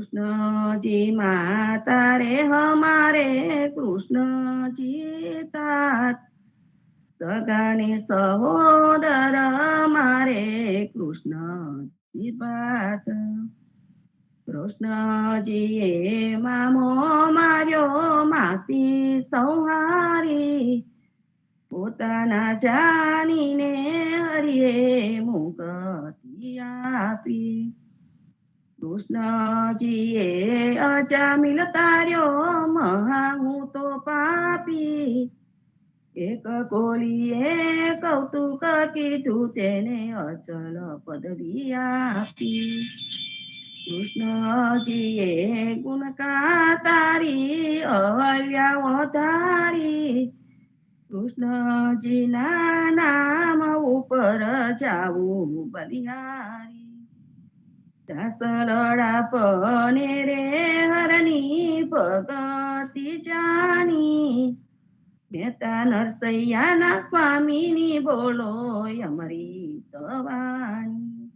कृष्ण जी माता रे हमारे कृष्ण जी तात सगाने सहोदर मारे कृष्ण जी बात કૃષ્ણજીએ મામો માર્યો માસી સંહારી પોતાના જાનીને હરિએ મુક્તિ આપી કૃષ્ણજીએ અજામિલ તાર્યો મહા હું તો પાપી એક કોલીએ કૌતુક કીધું તેને અચલ પદવી આપી કૃષ્ણજીએ ગુણકા તારી અહલ્યા વધારી કૃષ્ણજીના નામ ઉપર જાવું બલિહારી દાસરડા પને રે હરની ભગતિ જાણી મહેતા નરસૈયાના સ્વામીની બોલો અમૃત વાણી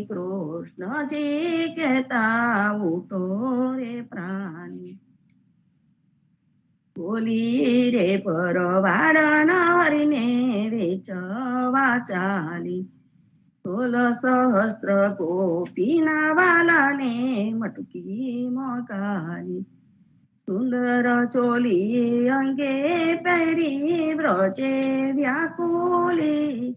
કૃષ્ણજી કહેતા ઉઠો રે પ્રાણી બોલી રે પરવાડન હરીને વેચવા ચાલી 16 સહસ્ત્ર ગોપીના વાલાને મટકી મોગાલી સુંદર ચોલી અંગે પહેરી વ્રજે વ્યાકુલી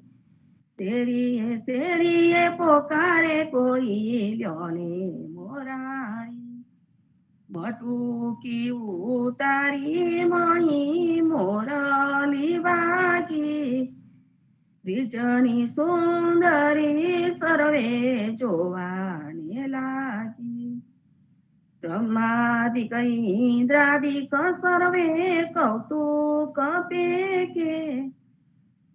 શેરીએ શેરીએ પોકારે કોઈ લ્યોને મોરારી મટુકી ઉતારી મહી મોરલી વાગી વિજની સુંદરી સર્વે જોવાને લાગી બ્રહ્માદિક ઇન્દ્રાદિક સર્વે કૌતુક પેકે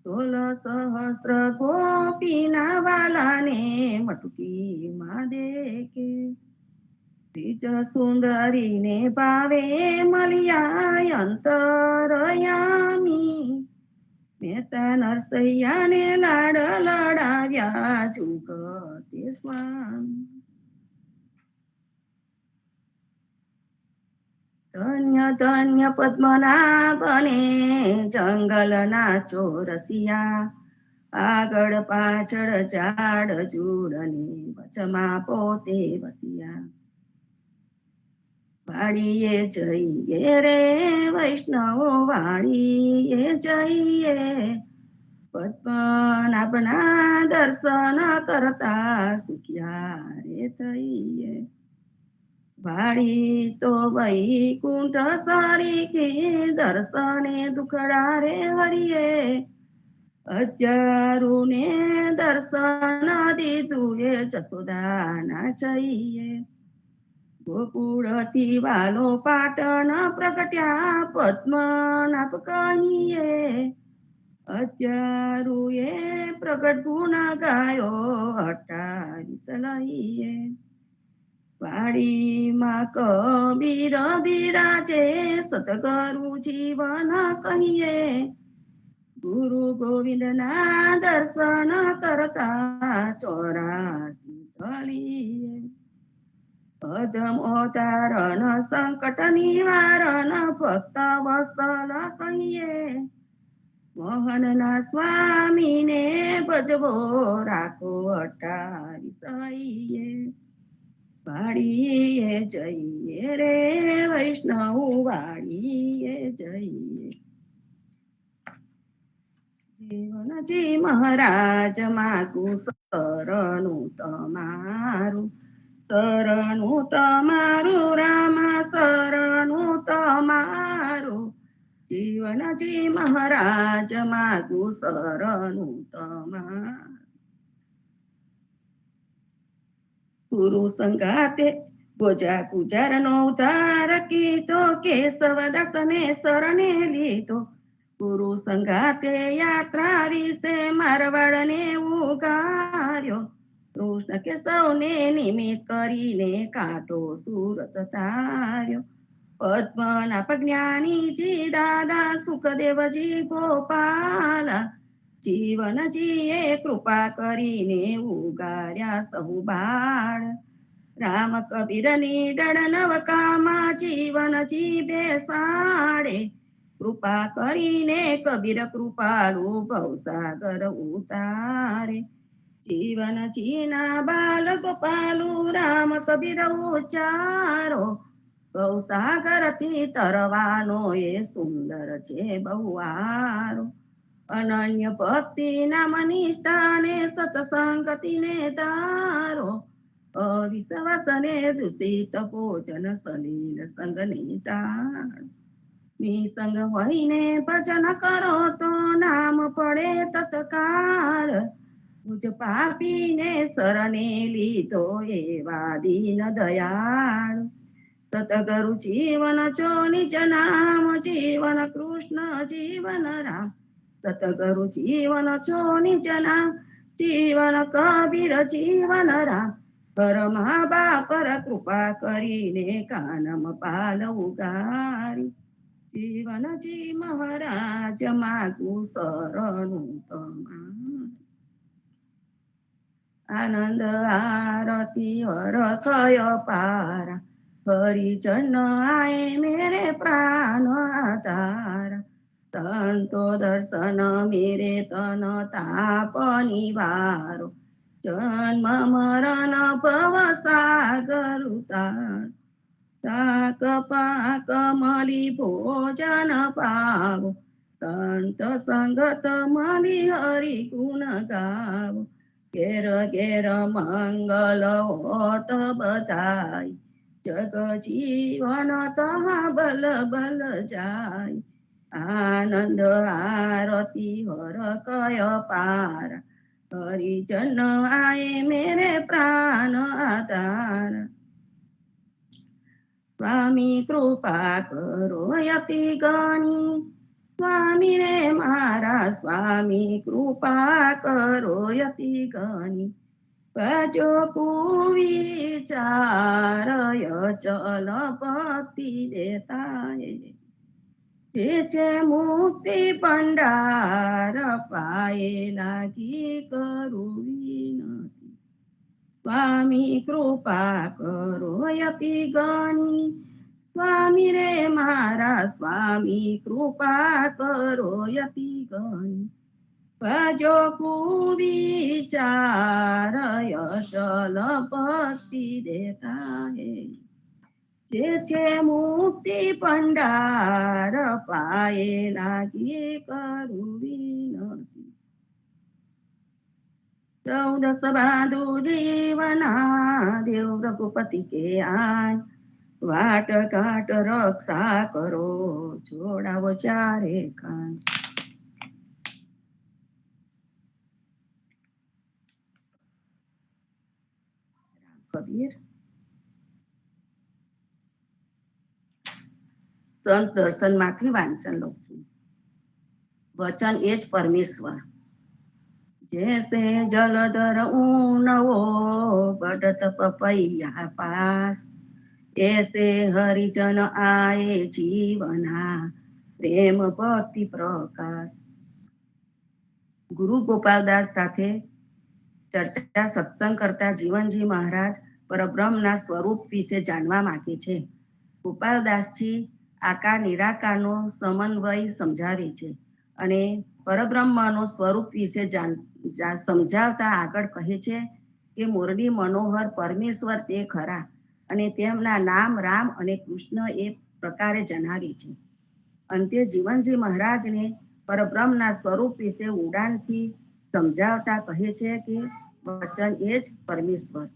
16 સહસ્ત્ર ગોપીના વાલાને મટકી માં દેકે બીજ સુંદરીને ભાવે મળ્યા અંતરયામી મહેતા નરસૈયાને લાડ લડાવ્યા જુગતે સ્વામી ધન્ય ધન્ય પદ્મનાભને જંગલના ચોરસિયા આગળ પાછળ ઝાડ ઝૂડને વચમાં પોતે વસિયા વાડીએ જઈએ રે વૈષ્ણવ વાડીએ જઈએ પદ્મનાભના દર્શન કરતા સુખ્યા રે થઈએ વાડી તો વૈકુંઠ સારી દર્શને દુખડા રે હરિએ અત્યારુને દર્શન દીધું એ જસોદાના જઈએ ગોકુળથી વાલો પાટણ પ્રગટ્યા પદ્મનાભ કહીએ અત્યારું એ પ્રગટ ગુણ ગાયો 28 લઈએ વાડીમાં કબીર બિરાજે સતગરુ જીવન કહીએ ગુરુ ગોવિંદના દર્શન કરતા 84 ઢળીએ અધમોતારણ સંકટ નિવારણ ભક્ત વત્સલ કહીએ મોહનના સ્વામીને ભજવો રાખો 28 વાડીએ જઈએ રે વૈષ્ણવ વાડીએ જઈએ જીવનજી મહારાજ માગું શરણું તમારું રામા શરણું તમારું જીવનજી મહારાજ માગું શરણું તમારું ગુરુ સંગાતે ગોજા ગુજારનો ઉદ્ધાર કીધો કેશવદાસને શરણે લીધો ગુરુ સંગાતે યાત્રા વિશે મારવાડને ઉગાર્યો કૃષ્ણ કેશવને નિમિત્ત કરીને કાંઠો સુરત તાર્યો પદ્મનાભ જ્ઞાનીજી દાદા સુખદેવજી ગોપાલ જીવનજીએ કૃપા કરીને ઉગાર્યા સહુ બાળ રામ કબીરની ડળ નવકામાં જીવન જીવે સાડે, કૃપા કરીને કબીર કૃપાળુ ભવસાગર ઉતારે, જીવન જીના બાલ ગોપાલુ રામ કબીર ઉચારો, ભવસાગરથી તરવાનો એ સુંદર છે બહુવારો, અનન્ય ભક્તિ નામ નિષ્ઠાને સત્સંગતિને ધારો, અવિશ્વાસને દૂષિત ભોજન સલીલ સંગને ટાળો, નિસંગ હોઈને ભજન કરો તો નામ પડે તત્કાળ, મુજ પાપીને શરણે લીધો એવા દીન દયાળ, સતગુરુ જીવન જો નિજ નામ, જીવન કૃષ્ણ જીવન રામ, સતગુરુ જીવન છો નિજ નામ, જીવન કબીર જીવન રામ, પરમા બાપર કૃપા કરીને કાનમ પાલ ઉગારી, જીવનજી મહારાજ માગું શરણું તમારું, આનંદ આરતી હરખય પારા, હરિજન આए मेरे प्राण आधारा, संतो दर्शन मेरे तन ताप निवारो, जन्म मरण भव सागर उतार, साक पाक मली भोजन पावो, संत संगत मली हरि गुण गावो, घेर घेर मंगल होत बधाई, जग जीवन तहा बल बल जाय, आनंद आरती हर कय पारा, हरिजन आए मेरे प्राण आधार, स्वामी कृपा करो यति गणी, स्वामी रे मारा स्वामी कृपा करो यति गणी, भजो कुविचार चल भक्ति देता है, जे मुक्ति भंडार पाए लागी करू विनती, स्वामी कृपा करो यति गणी, स्वामी रे मारा स्वामी कृपा करो यति गणी, भजो कुविचार चल भक्ति देता है, जे मुक्ति भंडार पाए लागी करू विनती, 14 बांधु जीवना देव रघुपति के आय, वाट घाट रक्षा करो छोड़ावो चारे खान, કબીર સંત દર્શનમાંથી વાંચન લઉં છું. વચન એ જ પરમેશ્વર, जैसे जलधर ऊनवो बढ़त पपैया पास, ऐसे हरिजन आए जीवना प्रेम भक्ति प्रकाश. ગુરુ ગોપાલદાસ સાથે ચર્ચા સત્સંગ કરતા જીવનજી મહારાજ પરબ્રહ્મના સ્વરૂપ વિશે જાણવા માંગે છે. ગોપાલદાસજી આકાર નિરાકારનો સમન્વય સમજાવે છે અને પરબ્રહ્મનો સ્વરૂપ વિશે સમજાવતા આગળ કહે છે કે મુરલી મનોહર પરમેશ્વર તે ખરા અને તેમના નામ રામ અને કૃષ્ણ એ પ્રકારે જણાવે છે. અંતે જીવનજી મહારાજને પરબ્રહ્મના સ્વરૂપ વિશે ઉડાનથી સમજાવતા કહે છે કે વચન એ જ પરમેશ્વર.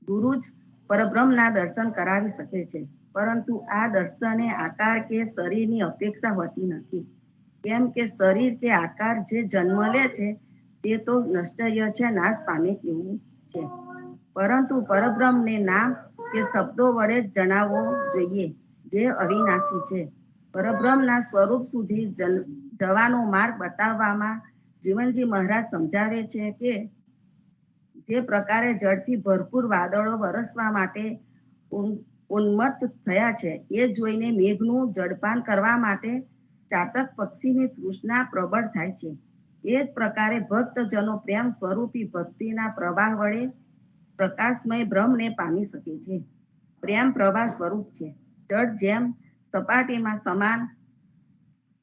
ગુરુ જ પરબ્રહ્મના દર્શન કરાવી શકે છે, પરંતુ આ દર્શને આકાર કે શરીરની અપેક્ષા હોતી નથી. કેમ કે શરીર કે આકાર જે જન્મ લે છે તે તો નશ્ચર્ય છે, નાશ પામે તેવું છે. પરંતુ પરબ્રહ્મને નામ કે શબ્દો વડે જ જણાવવો જોઈએ, જે અવિનાશી છે. પરબ્રહ્મના સ્વરૂપ સુધી જવાનો માર્ગ બતાવવામાં જીવનજી મહારાજ સમજાવે છે કે જે પ્રકારે જળથી ભરપૂર વાદળો વરસવા માટે ઉન્મત્ત થયા છે, એ જોઈને મેઘનું જળપાન કરવા માટે ચાતક પક્ષીની તૃષ્ણા પ્રબળ થાય છે. એ જ પ્રકારે ભક્તજનો પ્રેમ સ્વરૂપી ભક્તિના પ્રવાહ વડે પ્રકાશમય બ્રહ્મને પામી શકે છે. પ્રેમ પ્રવાહ સ્વરૂપ છે. જળ જેમ સપાટીમાં સમાન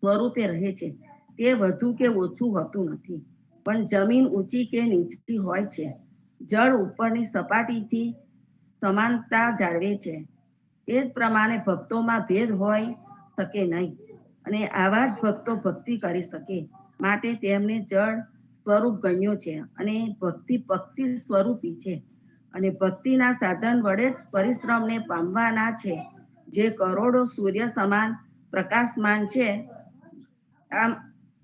સ્વરૂપે રહે છે, તે વધુ કે ઓછું હોતું નથી, પણ જમીન ઊંચી કે નીચી હોય છે, જળ ઉપરની સપાટીથી સમાનતા જાળવે છે. એ જ પ્રમાણે ભક્તોમાં ભેદ હોઈ શકે નહીં, અને આવા જ ભક્તો ભક્તિ કરી શકે માટે તેમને જળ સ્વરૂપ ગણ્યો છે, અને ભક્તિ પક્ષી સ્વરૂપી છે, અને ભક્તિના સાધન વડે જ પરિશ્રમને પામવાના છે, જે કરોડો સૂર્ય સમાન પ્રકાશમાન છે. આમ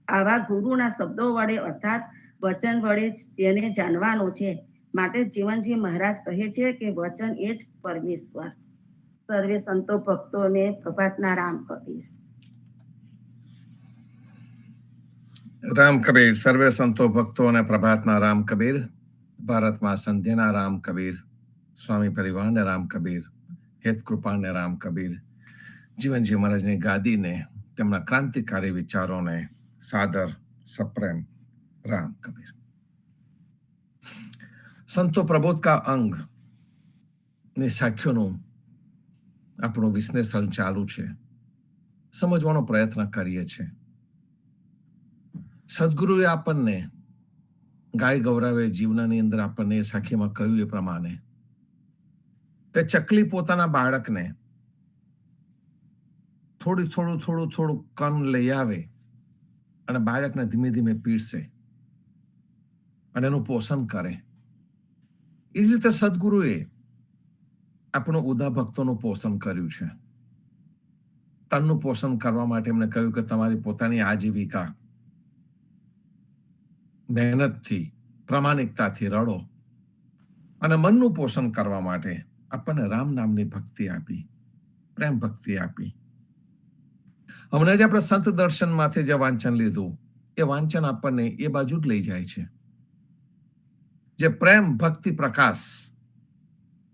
આવા ગુરુના શબ્દો વડે અર્થાત વચન વડે જ તેને જાણવાનો છે. માટે જીવનજી મહારાજ કહે છે કે વચન એ જ પરમેશ્વર. સર્વે સંતો ભક્તોને પ્રભાતના રામ કબીર. રામ કબીર. સર્વે સંતો ભક્તો અને પ્રભાતના રામ કબીર. ભારતમાં સંધ્યાના રામ કબીર, સ્વામી પરિવારને રામ કબીર, હેત કૃપાને રામ કબીર. જીવનજી મહારાજની ગાદીને, તેમના ક્રાંતિકારી વિચારોને સાદર સપ્રેમ રામ કબીર. સંતો પ્રબોધ કા અંગ ની સાખ્યોનું આપણું વિશ્લેષણ ચાલુ છે. સમજવાનો પ્રયત્ન કરીએ છીએ. સદગુરુએ આપણને ગાય ગૌરવે જીવનની અંદર આપણને સાખીમાં કહ્યું એ પ્રમાણે કે ચકલી પોતાના બાળકને થોડું કણ લઈ આવે અને બાળકને ધીમે ધીમે પીરસે અને એનું પોષણ કરે. એ જ રીતે સદગુરુએ આપણું ઉદા ભક્તોનું પોષણ કર્યું છે. તનનું પોષણ કરવા માટે એમણે કહ્યું કે તમારી પોતાની આજીવિકા મહેનતથી, પ્રામાણિકતાથી રડો. અને મનનું પોષણ કરવા માટે આપણને રામ નામની ભક્તિ આપી, પ્રેમ ભક્તિ આપી. હમણાં જ આપણે સંત દર્શનમાંથી જે વાંચન લીધું, એ વાંચન આપણને એ બાજુ જ લઈ જાય છે. જે પ્રેમ ભક્તિ પ્રકાશ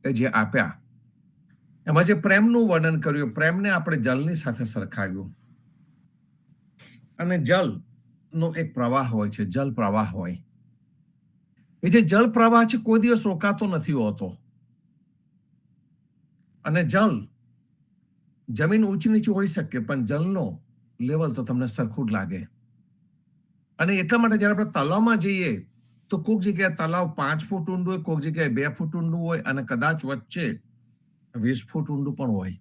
એ જે આપ્યા, એમાં જે પ્રેમનું વર્ણન કર્યું, પ્રેમને આપણે જલની સાથે સરખાવ્યું. અને જલનો એક પ્રવાહ હોય છે, જલ પ્રવાહ હોય. એ જે જલ પ્રવાહ છે કોઈ દિવસ રોકાતો નથી હોતો. અને જલ જમીન ઊંચી નીચી હોઈ શકે, પણ જલનો લેવલ તો તમને સરખું જ લાગે. અને એટલા માટે જયારે આપણે તલાવમાં જઈએ તો કોઈક જગ્યાએ તલાવ 5 ફૂટ ઊંડું હોય, કોઈક જગ્યાએ 2 ફૂટ ઊંડું હોય, અને કદાચ વચ્ચે 20 ફૂટ ઊંડું પણ હોય.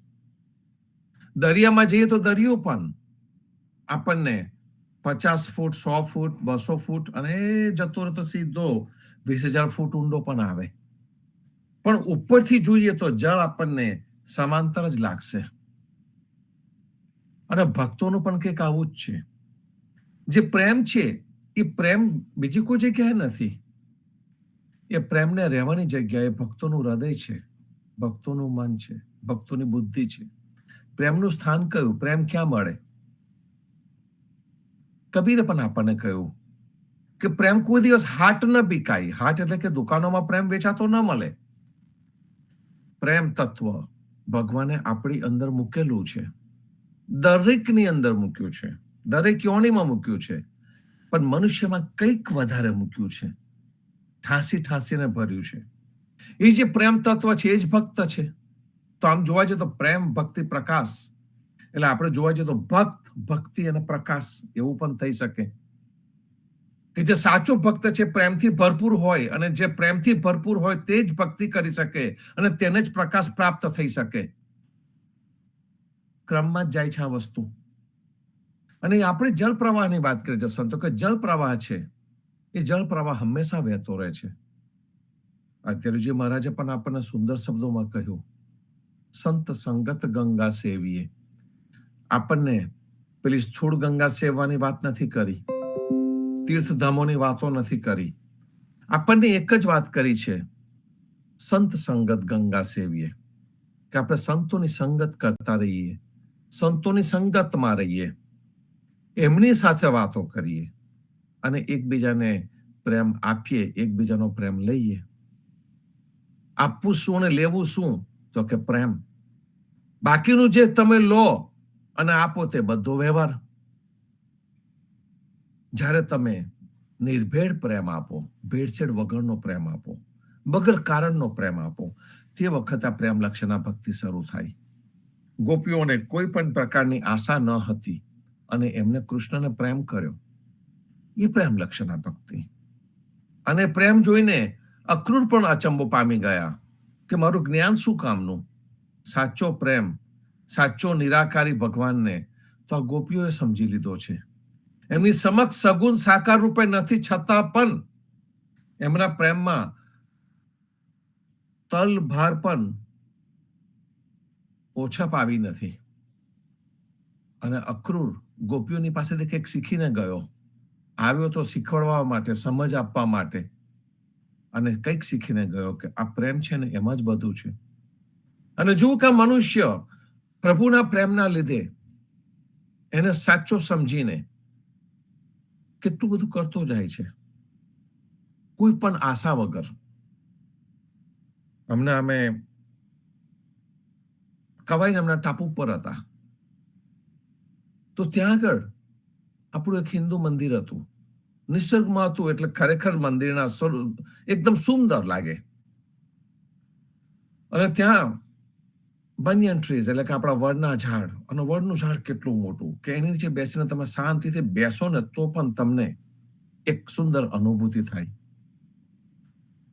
દરિયામાં જઈએ તો દરિયો પણ આપણને 50 ફૂટ, 100 ફૂટ, 200 ફૂટ, અને જતો રહે તો સીધો 20,000 ફૂટ ઊંડો પણ આવે. પણ ઉપરથી જોઈએ તો જળ આપણને સમાંતર જ લાગશે. અને ભક્તોનું પણ કંઈક આવું જ છે. જે પ્રેમ છે એ પ્રેમ બીજી કોઈ જગ્યાએ નથી. એ પ્રેમને રહેવાની જગ્યાએ ભક્તોનું હૃદય છે, ભક્તોનું મન છે, ભક્તોની બુદ્ધિ છે. પ્રેમનું સ્થાન કયું? પ્રેમ ક્યાં મળે? કબીરે પણ આપણને કહ્યું કે પ્રેમ કોઈ દિવસ હાટ ન બીકાય. હાટ એટલે કે દુકાનોમાં પ્રેમ વેચાતો ન મળે. પ્રેમ તત્વ ભગવાને આપણી અંદર મૂકેલું છે, દરેકની અંદર મૂક્યું છે, દરેક યોનિમાં મૂક્યું છે, પણ મનુષ્યમાં કંઈક વધારે મૂક્યું છે, ઠાંસીને ભર્યું છે. એ જે પ્રેમ તત્વ છે એ જ ભક્ત છે. તો આમ જોવા જઈએ તો પ્રેમ ભક્તિ પ્રકાશ, એટલે આપણે જોવા જઈએ તો ભક્ત ભક્તિ અને પ્રકાશ એવું પણ થઈ શકે. કે જે સાચો ભક્ત છે પ્રેમથી ભરપૂર હોય, અને જે પ્રેમથી ભરપૂર હોય તે જ ભક્તિ કરી શકે, અને તેને જ પ્રકાશ પ્રાપ્ત થઈ શકે. ક્રમમાં જ જાય છે આ વસ્તુ. અને આપણે જળ પ્રવાહની વાત કરીએ છીએ સંતો, કે જળ પ્રવાહ છે એ જળ પ્રવાહ હંમેશા વહેતો રહે છે. અત્યારેજી મહારાજે પણ આપણને સુંદર શબ્દોમાં કહ્યું, સંત સંગત ગંગા સેવીએ. આપણને પેલી સ્થૂળ ગંગા સેવવાની વાત નથી કરી, તીર્થધામોની વાતો નથી કરી. આપણને એક જ વાત કરી છે, સંત સંગત ગંગા સેવીએ. કે આપણે સંતોની સંગત કરતા રહીએ, સંતોની સંગતમાં રહીએ, એમની સાથે વાતો કરીએ, અને એકબીજાને પ્રેમ આપીએ, એકબીજાનો પ્રેમ લઈએ. આપવું શું અને લેવું શું? તો કે પ્રેમ. બાકીનું જે તમે લો અને આપો તે બધો વ્યવહાર. જ્યારે તમે નિર્ભેળ પ્રેમ આપો, ભેળસેળ વગરનો પ્રેમ આપો, વગર કારણનો પ્રેમ આપો. તે વખત આ પ્રેમ લક્ષના ભક્તિ શરૂ થાય. ગોપીઓને કોઈ પણ પ્રકારની આશા ન હતી અને એમને કૃષ્ણને પ્રેમ કર્યો. એ પ્રેમ લક્ષના ભક્તિ. અને પ્રેમ જોઈને અક્રૂર પણ અચંબો પામી ગયા કે મારું જ્ઞાન શું કામનું? સાચો પ્રેમ, સાચો નિરાકારી ભગવાનને તો આ ગોપીઓએ સમજી લીધો છે. એમની સમક્ષ સગુણ સાકાર રૂપે નથી, છતાં પણ એમના પ્રેમમાં તલ ભાર પણ ઓછા પાવી નથી. અને અક્રૂર ગોપીઓની પાસેથી કંઈક શીખીને ગયો. આવ્યો તો શીખવાડવા માટે, સમજ આપવા માટે, અને કંઈક શીખીને ગયો કે આ પ્રેમ છે ને એમાં જ બધું છે. અને જો કે મનુષ્ય પ્રભુના પ્રેમના લીધે એને સાચો સમજીને કેટલું બધું કરતો જાય છે, કોઈ પણ આશા વગર. હમણાં અમે કવાઈ નામના ટાપુ પર હતા, તો ત્યાં આગળ આપણું એક હિન્દુ મંદિર હતું. નિસર્ગમાં હતું એટલે ખરેખર મંદિરના એકદમ સુંદર લાગે. અને ત્યાં બનિયન ટ્રીઝ એટલે કે આપણા વડના ઝાડ, અને વડનું ઝાડ કેટલું મોટું કે એની નીચે બેસીને તમે શાંતિથી બેસો ને તો પણ તમને એક સુંદર અનુભૂતિ થાય.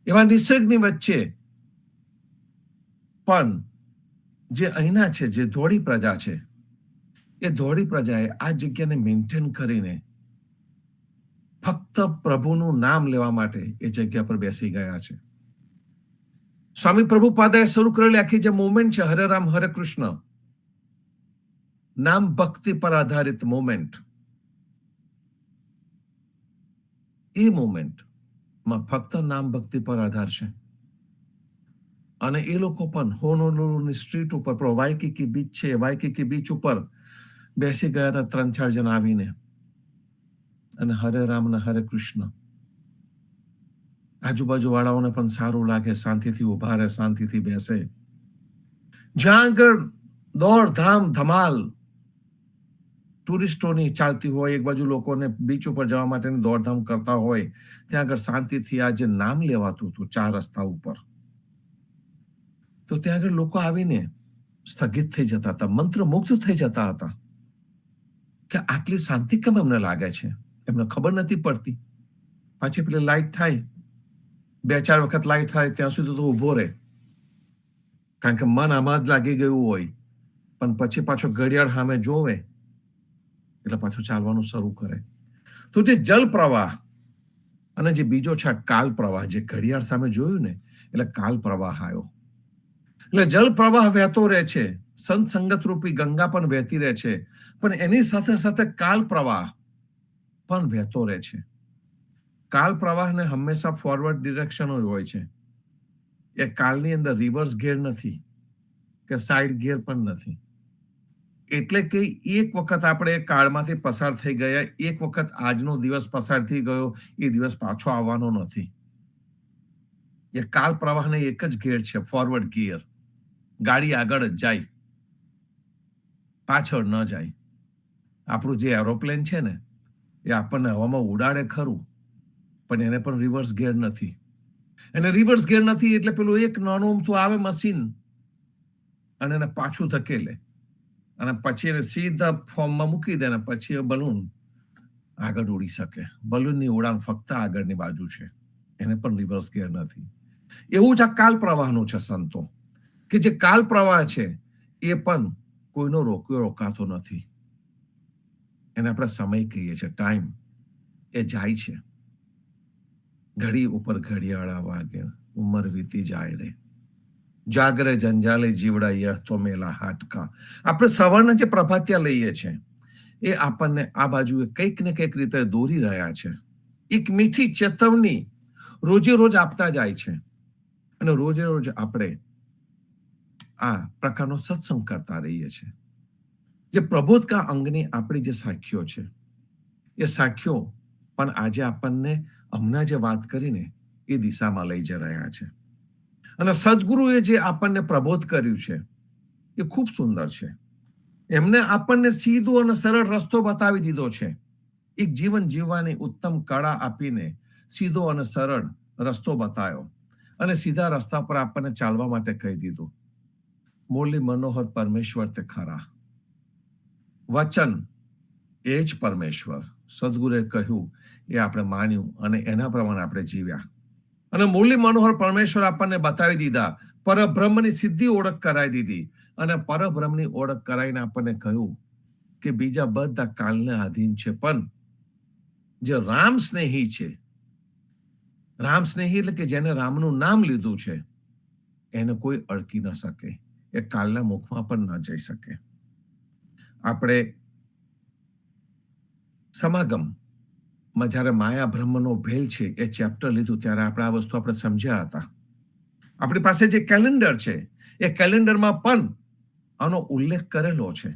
એવા નિસર્ગની વચ્ચે પણ જે અહીંના છે, જે ધોળી પ્રજા છે, એ ધોળી પ્રજાએ આ જગ્યાને મેન્ટેન કરીને ફક્ત પ્રભુનું નામ લેવા માટે એ જગ્યા પર બેસી ગયા છે. સ્વામી પ્રભુપાદાએ શરૂ કરેલી આખી જે મુવમેન્ટ છે, હરે રામ હરે કૃષ્ણ, નામ ભક્તિ પર આધારિત મુવમેન્ટ, એ મુવમેન્ટમાં ફક્ત નામ ભક્તિ પર આધાર છે. અને એ લોકો પણ હોનોલુલુની સ્ટ્રીટ ઉપર, વાયકીકી બીચ છે, વાયકીકી બીચ ઉપર બેસી ગયા હતા 3-4 જણ આવીને, અને હરે રામ ને હરે કૃષ્ણ. આજુબાજુ વાળાઓને પણ સારું લાગે, શાંતિથી ઉભા રહે, શાંતિથી બેસે. જ્યાં આગળ દોડધામ ધમાલ ટુરિસ્ટોની ચાલતી હોય, એક બાજુ લોકોને બીચ ઉપર જવા માટેની દોડધામ કરતા હોય, ત્યાં આગળ શાંતિથી આ જે નામ લેવાતું હતું 4 રસ્તા ઉપર, તો ત્યાં આગળ લોકો આવીને સ્થગિત થઈ જતા હતા, મંત્રમુગ્ધ થઈ જતા હતા કે આટલી શાંતિ કેમ એમને લાગે છે. એમને ખબર નથી પડતી. પાછી પેલી લાઈટ થાય, 2-4 વખત લાઈટ થાય ત્યાં સુધી તો ઉભો રહે, કારણ કે મન આમાં જ લાગી ગયું હોય. પણ પછી પાછો ઘડિયાળ સામે જોવે એટલે પાછું ચાલવાનું શરૂ કરે. તો જે જલ પ્રવાહ અને જે બીજો છે કાલ પ્રવાહ, જે ઘડિયાળ સામે જોયું ને એટલે કાલ પ્રવાહ આવ્યો. એટલે જલ પ્રવાહ વહેતો રહે છે, સંત સંગત રૂપી ગંગા પણ વહેતી રહે છે, પણ એની સાથે સાથે કાલ પ્રવાહ પણ વહેતો રહે છે. કાલ પ્રવાહને હંમેશા ફોરવર્ડ ડિરેક્શન જ હોય છે. એ કાલની અંદર રિવર્સ ગિયર નથી કે સાઈડ ગિયર પણ નથી. એટલે કે એક વખત આપણે કાળમાંથી પસાર થઈ ગયા, એક વખત આજનો દિવસ પસાર થઈ ગયો, એ દિવસ પાછો આવવાનો નથી. એ કાલ પ્રવાહને એક જ ગિયર છે, ફોરવર્ડ ગિયર. ગાડી આગળ જ જાય, પાછળ ન જાય. આપણું જે એરોપ્લેન છે ને એ આપણને હવામાં ઉડાડે ખરું, પણ એને પણ રિવર્સ ગિયર નથી. એને રિવર્સ ગિયર નથી એટલે પેલું એક નાનું અમથું આવે મશીન અને એને પાછું ધકેલે અને પછી એને સીધા ફોર્મમાં મૂકી દે, અને પછી બલૂન આગળ ઉડી શકે. બલૂનની ઉડાન ફક્ત આગળની બાજુ છે, એને પણ રિવર્સ ગિયર નથી. એવું જ આ કાલ પ્રવાહનું છે સંતો, કે જે કાલ પ્રવાહ છે એ પણ કોઈનો રોકાતો નથી. એને આપણે સમય કહીએ છીએ, ટાઈમ. એ જાય છે. ઘડી ઉપર ઘડિયાળા વાગે, ઉંમર વીતી જાય રે, જાગરે જંજાલે જીવડા યહ તો મેલા હાટકા. આપણે સવારના જે પ્રભાતિયા લઈએ છીએ એ આપણને આ બાજુ કંઈક ને કંઈક રીતે દોરી રહ્યા છે. એક મીઠી ચેતવણી રોજે રોજ આપતા જાય છે, અને રોજે રોજ આપણે આ પ્રકારનો સત્સંગ કરતા રહીએ છીએ. જે પ્રબોધકા અંગની આપણી જે સાખીઓ છે, એ સાખીઓ પણ આજે આપણને હમણાં જે વાત કરીને એ દિશામાં લઈ જઈ રહ્યા છે. અને સદગુરુએ જે આપણને પ્રબોધ કર્યું છે એ ખૂબ સુંદર છે. એમને આપણને સીધો અને સરળ રસ્તો બતાવી દીધો છે. એક જીવન જીવવાની ઉત્તમ કળા આપીને સીધો અને સરળ રસ્તો બતાવ્યો. અને સીધા રસ્તા પર આપણને ચાલવા માટે કહી દીધું. મુરલી મનોહર પરમેશ્વર તે ખરા, વચન એ જ પરમેશ્વર. સદગુરુએ કહ્યું એ આપણે માન્યું અને એના પ્રમાણે આપણે જીવ્યા. અને મુરલી મનોહર પરમેશ્વર આપણને બતાવી દીધા, પરબ્રહ્મની સીધી ઓળખ કરાવી દીધી. અને પરબ્રહ્મની ઓળખ કરાવીને આપણને કહ્યું કે બીજા બધા કાલને આધીન છે, પણ જે રામ સ્નેહી છે, રામ સ્નેહી એટલે કે જેને રામનું નામ લીધું છે, એને કોઈ અડકી ન શકે, એ કાલના મુખમાં પણ ન જઈ શકે. આપણે સમાગમમાં જ્યારે માયા બ્રહ્મનો ભેલ છે એ ચેપ્ટર લીધું ત્યારે આપણે આ વસ્તુ આપણે સમજ્યા હતા. આપણી પાસે જે કેલેન્ડર છે એ કેલેન્ડરમાં પણ આનો ઉલ્લેખ કરેલો છે.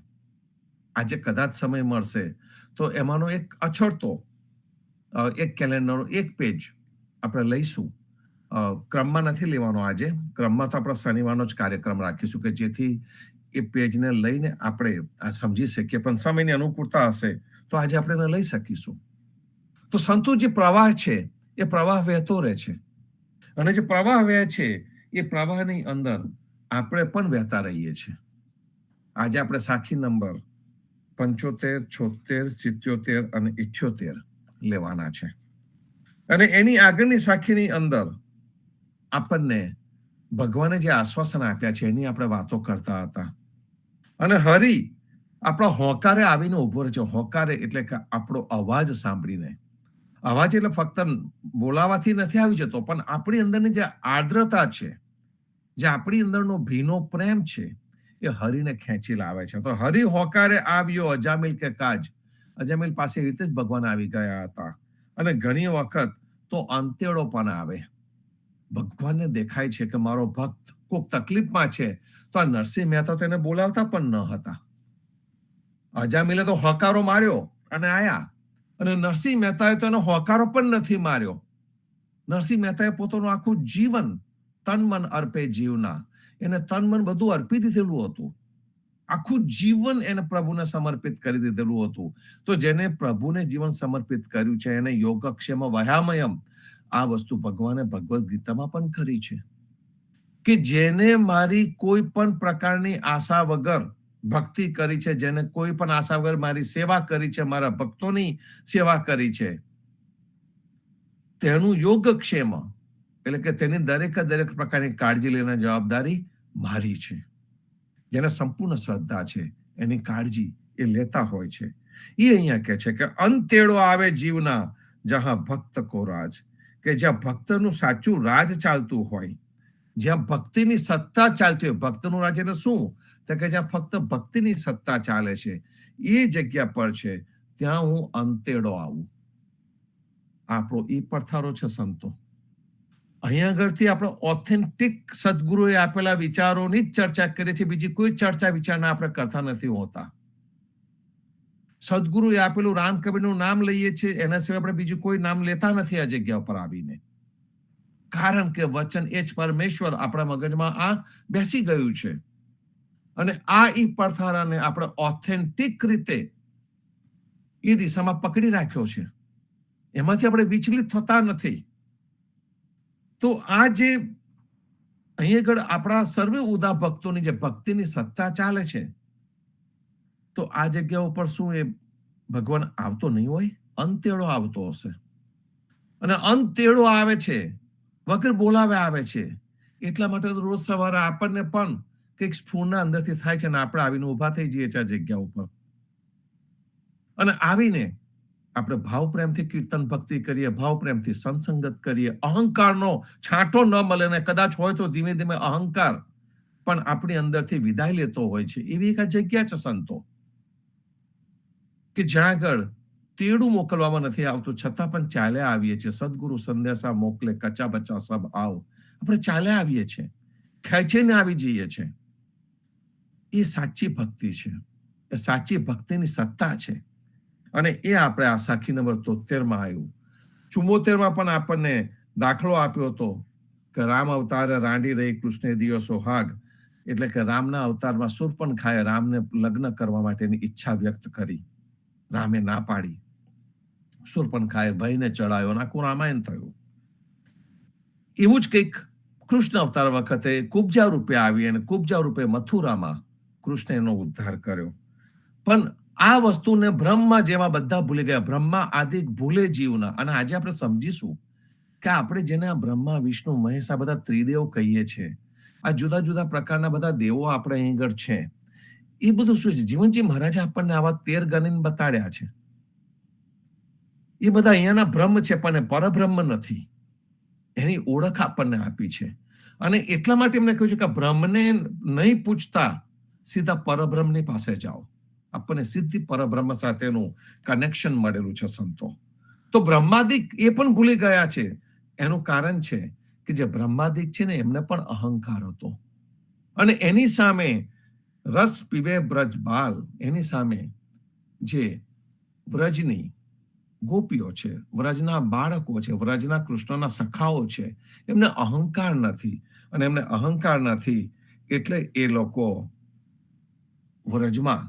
આજે કદાચ સમય મળશે તો એમાંનો એક અછડતો એક કેલેન્ડરનો એક પેજ આપણે લઈશું. ક્રમમાં નથી લેવાનો આજે, ક્રમમાં તો આપણે શનિવારનો જ કાર્યક્રમ રાખીશું કે જેથી એ પેજને લઈને આપણે આ સમજી શકીએ, પણ સમયની અનુકૂળતા હશે તો આજે આપણે એને લઈ શકીશું. તો સંતો જે પ્રવાહ છે એ પ્રવાહ વહેતો રહે છે, અને જે પ્રવાહ વહે છે એ પ્રવાહની અંદર આપણે પણ વહેતા રહીએ છીએ. આજે આપણે સાખી નંબર 75, 76, 77 અને 78 લેવાના છે. અને એની આગળની સાખીની અંદર આપણને ભગવાને જે આશ્વાસન આપ્યા છે એની આપણે વાતો કરતા હતા. અને હરી આપણા હોકારે આવીને ઉભો રહે છે. હોકારે એટલે કે આપણો અવાજ સાંભળીને. અવાજ એટલે ફક્ત બોલાવાથી નથી આવી જતો, પણ આપણી અંદરની જે આર્દ્રતા છે, જે આપણી અંદરનો ભીનો પ્રેમ છે, એ હરીને ખેંચી લાવે છે. તો હરી હોકારે આવ્યો અજામિલ કે કાજ. અજામિલ પાસે એ રીતે જ ભગવાન આવી ગયા હતા. અને ઘણી વખત તો અંતેડો પણ આવે. ભગવાનને દેખાય છે કે મારો ભક્ત કોઈક તકલીફમાં છે, તો આ નરસિંહ મહેતા તો એને બોલાવતા પણ ન હતા. અજામિલે તો હોકારો માર્યો અને આયા, અને નરસિંહ મહેતાએ તો એનો હોકારો પણ નથી માર્યો. નરસિંહ મહેતાએ પોતાનું આખું જીવન તન મન અર્પે જીવના, એને તન મન બધું અર્પી દીધેલું હતું. આખું જીવન એને પ્રભુને સમર્પિત કરી દીધેલું હતું. તો જેને પ્રભુને જીવન સમર્પિત કર્યું છે એને યોગક્ષેમ વહામયમ, આ વસ્તુ ભગવાને ભગવદ્ ગીતામાં પણ કરી છે કે જેને મારી કોઈ પણ પ્રકારની આશા વગર ભક્તિ કરી છે, જેને કોઈ પણ આશા વગર મારી સેવા કરી છે, મારા ભક્તોની સેવા કરી છે, તેનું યોગક્ષેમ એટલે કે તેની દરેક પ્રકારની કાળજી લેવાની જવાબદારી મારી છે. જેને સંપૂર્ણ શ્રદ્ધા છે એની કાળજી એ લેતા હોય છે. એ અહીંયા કહે છે કે અંતેડો આવે જીવના જહાં ભક્ત કો રાજ, કે જ્યાં ભક્તનું સાચું રાજ ચાલતું હોય, જ્યાં ભક્તિની સત્તા ચાલતી હોય. ભક્તનું રાજ એટલે શું? તો કે જ્યાં ફક્ત ભક્તિની સત્તા ચાલે છે એ જગ્યા પર છે, ત્યાં હું અંતેડો આવું. આપણો એ પડથારો છે સંતો. અહીંયા આગળથી આપણે ઓથેન્ટિક સદગુરુએ આપેલા વિચારોની જ ચર્ચા કરીએ છીએ, બીજી કોઈ ચર્ચા વિચારણા આપણે કરતા નથી હોતા. સદગુરુએ આપેલું રામ કબીરનું નામ લઈએ છીએ, એના સિવાય આપણે બીજું કોઈ નામ લેતા નથી આ જગ્યા પર આવીને. કારણ કે વચન એ જ પરમેશ્વર આપણા મગજમાં આ બેસી ગયું છે. અને આ ઈ પડથારાને આપણે ઓથેન્ટિક રીતે એ દિશામાં પકડી રાખ્યો છે, એમાંથી આપણે વિચલિત થતા નથી. તો આ જે અહીં આગળ આપણા સર્વે ઉદા ભક્તોની જે ભક્તિની સત્તા ચાલે છે, તો આ જગ્યા ઉપર શું એ ભગવાન આવતો નહીં હોય? અંતેડો આવતો હશે. અને અંતેડો આવે છે, વગર બોલાવે આવે છે. એટલા માટે રોજ સવારે આપણને પણ કંઈક સ્ફૂર્ણા અંદરથી થાય છે, અને આપણે આવીને ઉભા થઈ જઈએ છીએ આ જગ્યા ઉપર. અને આવીને આપણે ભાવ પ્રેમથી કીર્તન ભક્તિ કરીએ, ભાવ પ્રેમથી સંસંગત કરીએ. અહંકારનો છાંટો ન મળે, ને કદાચ હોય તો ધીમે ધીમે અહંકાર પણ આપણી અંદરથી વિદાય લેતો હોય છે. એવી એક જગ્યા છે સંતો, કે જ્યાં આગળ તેડું મોકલવામાં નથી આવતું, છતાં પણ ચાલ્યા આવીએ છીએ. સદગુરુ સંદેશા મોકલે કચા બચા સબ આવ. આપણે ચાલ્યા આવીએ છીએ, ખેંચીને આવી જઈએ છીએ. એ સાચી ભક્તિ છે, એ સાચી ભક્તિની સત્તા છે. અને એ આપણે આ સાખી નંબર 73માં આવ્યું. 74માં પણ આપણને દાખલો આપ્યો હતો કે રામ અવતારે રાંડી રહી કૃષ્ણે દિયો સોહાગ, એટલે કે રામના અવતારમાં શૂર્પણખાએ રામને લગ્ન કરવા માટેની ઈચ્છા વ્યક્ત કરી. રામે ના પાડી. શૂર્પણખાએ ભયને ચડાયો અને આખું રામાયણ થયું. એવું જ કંઈક કૃષ્ણ અવતાર વખતે કુબજા રૂપે આવી અને કુબજા રૂપે મથુરામાં કૃષ્ણ એનો ઉદ્ધાર કર્યો. પણ આ વસ્તુને બ્રહ્મા જેવા બધા ભૂલી ગયા. બ્રહ્મા આદિ ભૂલે જીવના. અને આજે આપણે સમજીશું કે આપણે જેને બ્રહ્મા વિષ્ણુ મહેશ આ બધા ત્રિદેવ કહીએ છીએ, આ જુદા જુદા પ્રકારના બધા દેવો આપણે અહીં આગળ છે, એ બધું શું છે? જીવનજી મહારાજે આપણને આવા 13 ગણીને બતાડ્યા છે. એ બધા અહીંયાના બ્રહ્મ છે પણ પરબ્રહ્મ નથી. એની ઓળખ આપણને આપી છે. અને એટલા માટે એમને કહ્યું છે કે બ્રહ્મને નહીં પૂછતા સીધા પરબ્રહ્મની પાસે જાઓ. આપણને સીધી પરબ્રહ્મ સાથેનું કનેક્શન મળેલું છે સંતો. તો બ્રહ્માદિક એ પણ ભૂલી ગયા છે. એનું કારણ છે કે જે બ્રહ્માદિક છે ને એમને પણ અહંકાર હતો. અને એની સામે રસ પીવે બ્રજ બાલ, એની સામે જે વ્રજની ગોપીઓ છે, વ્રજના બાળકો છે, વ્રજના કૃષ્ણના સખાઓ છે, એમને અહંકાર નથી. અને એમને અહંકાર નથી એટલે એ લોકો વ્રજમાં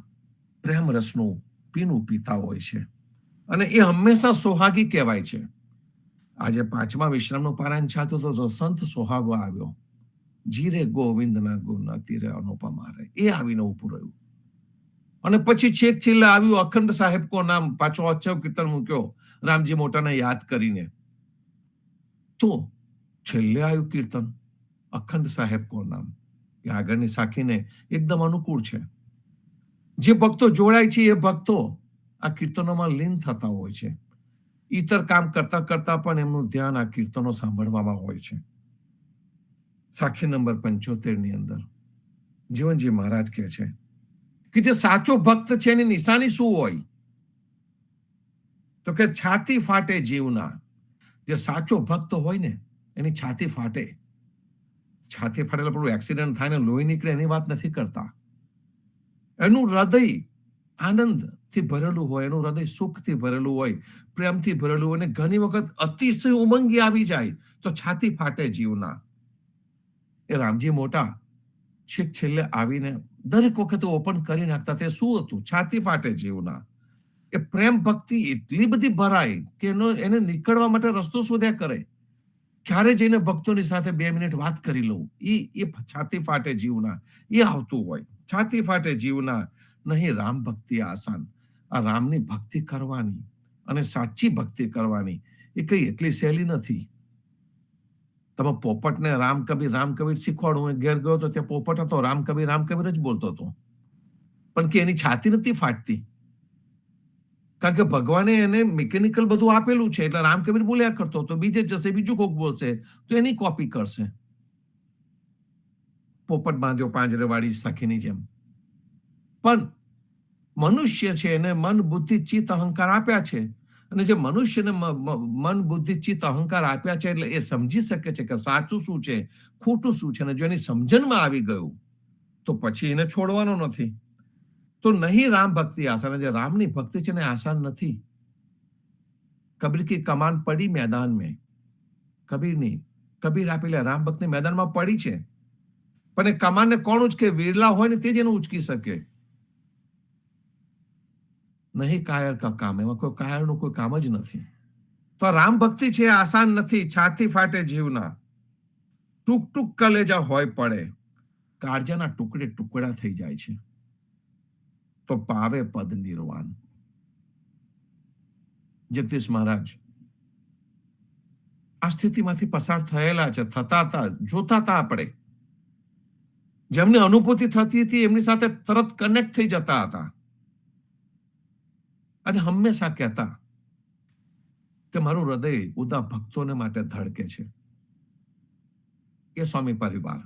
પ્રેમ રસનું પીણું પીતા હોય છે. અને એ હંમેશા સોહાગી કહેવાય છે. આજે 5મા વિશ્રામનું પારાયણ ચાલતું તો સંત સોહાગો આવ્યો. જીરે ગોવિંદના ગુણ અતિરે અનુપમા રે, એ આવીને ઉભું રહ્યું. અને પછી છેક છેલ્લે આવ્યું અખંડ સાહેબ કો નામ, પાછો અચ્છવ કીર્તન મૂક્યો રામજી મોટાને યાદ કરીને. તો છેલ્લે આવ્યું કીર્તન અખંડ સાહેબ કો નામ. એ આગળની સાખીને એકદમ અનુકૂળ છે. જે ભક્તો જોડાય છે એ ભક્તો આ કીર્તનોમાં લીન થતા હોય છે. ઈતર કામ કરતા કરતા પણ એમનું ધ્યાન આ કીર્તનો સાંભળવામાં હોય છે. સાખી નંબર 75 ની અંદર જીવનજી મહારાજ કહે છે કે જે સાચો ભક્ત છે એની નિશાની શું હોય? તો કે છાતી ફાટે જીવના. જે સાચો ભક્ત હોય ને એની છાતી ફાટે. છાતી ફાટેલા પેલું એક્સિડન્ટ થાય ને લોહી નીકળે એની વાત નથી કરતા. એનું હૃદય આનંદથી ભરેલું હોય, એનું હૃદય સુખથી ભરેલું હોય, પ્રેમથી ભરેલું હોય. અને ઘણી વખત અતિશય ઉમંગી આવી જાય તો છાતી ફાટે જીવના. એ રામજી મોટા છેક છેલ્લે આવીને દરેક વખતે ઓપન કરી નાખતા. તે શું હતું? છાતી ફાટે જીવના. એ પ્રેમ ભક્તિ એટલી બધી ભરાય કે એને નીકળવા માટે રસ્તો શોધ્યા કરે. ક્યારે જઈને ભક્તોની સાથે 2 મિનિટ વાત કરી લઉં, એ છાતી ફાટે જીવના એ આવતું હોય. છાતી ફાટે જીવના નહીં રામ ભક્તિ આસાન. આ રામની ભક્તિ કરવાની અને સાચી ભક્તિ કરવાની એ કઈ એટલી સહેલી નથી. તમે પોપટને રામ કબીર શીખવાડું, ઘેર ગયો તો ત્યાં પોપટ હતો, રામ કબીર જ બોલતો હતો. પણ કે એની છાતી નથી ફાટતી. કારણ કે ભગવાને એને મિકેનિકલ બધું આપેલું છે એટલે રામ કબીર બોલ્યા કરતો હતો. બીજે જશે, બીજું કોક બોલશે તો એની કોપી કરશે. પોપટ બાંધ્યો પાંજરે વાળી સાખીની જેમ. પણ મનુષ્ય છે એને મન બુદ્ધિ ચિત્ત અહંકાર આપ્યા છે. અને જે મનુષ્યને મન બુદ્ધિ ચિત્ત અહંકાર આપ્યા છે એટલે એ સમજી શકે છે કે સાચું શું છે, ખોટું શું છે. અને જો એની સમજણમાં આવી ગયું તો પછી એને છોડવાનો નથી. તો નહીં રામ ભક્તિ આસાન. જે રામની ભક્તિ છે ને આસાન નથી. કબીર કી કમાન પડી મેદાન में. કબીર આપેલા રામ ભક્તિ મેદાનમાં પડી છે. પણ એ કમાનને કોણ ઉચકે? વીરલા હોય ને તે જ એને ઉચકી શકે. નહીં કાયર કા કામ. એમાં કોઈ કાયરનું કોઈ કામ જ નથી. તો રામ ભક્તિ છે આસાન નથી. છાતી ફાટે જીવના. ટૂંક ટૂંક કલેજા હોય પડે. કાળજાના ટુકડે ટુકડા થઈ જાય છે. તો પાવે પદ નિર્વાણ. જગદીશ મહારાજ આ સ્થિતિમાંથી પસાર થયેલા છે, થતા હતા, જોતા હતા. આપણે જેમને અનુભૂતિ થતી હતી એમની સાથે તરત કનેક્ટ થઈ જતા હતા. અને હંમેશા કહેતા કે મારું હૃદય ઉદા ભક્તોને માટે ધડકે છે. એ સ્વામી પરિવાર